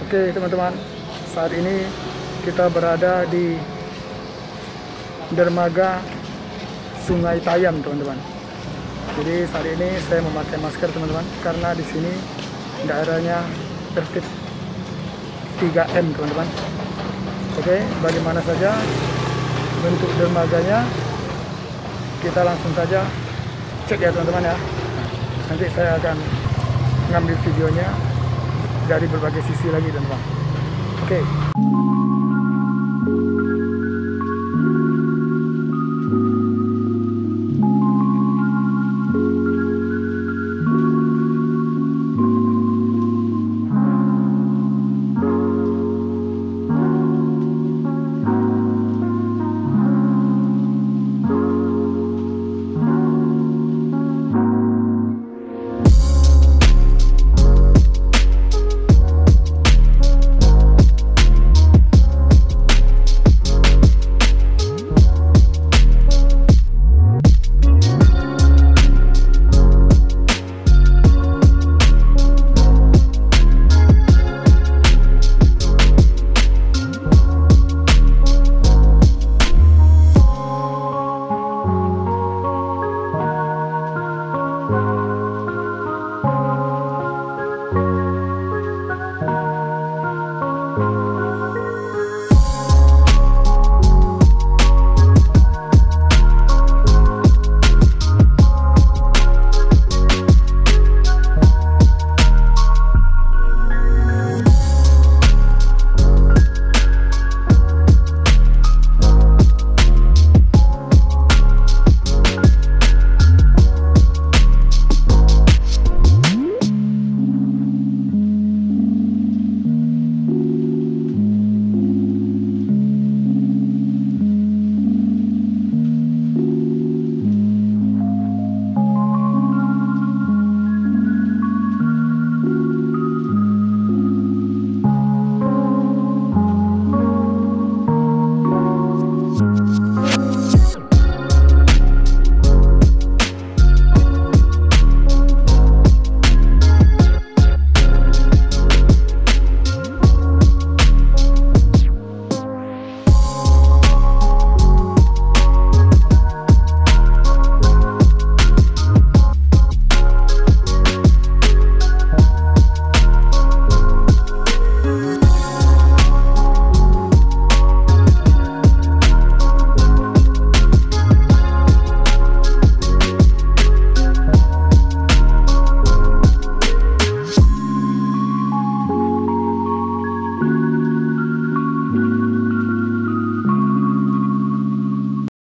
Oke teman-teman, saat ini kita berada di dermaga Sungai Tayam teman-teman. Jadi saat ini saya memakai masker teman-teman karena di sini daerahnya tertib 3M teman-teman. Oke, bagaimana saja bentuk dermaganya, kita langsung saja cek ya teman-teman ya. Nanti saya akan ngambil videonya dari berbagai sisi lagi teman-teman. Oke.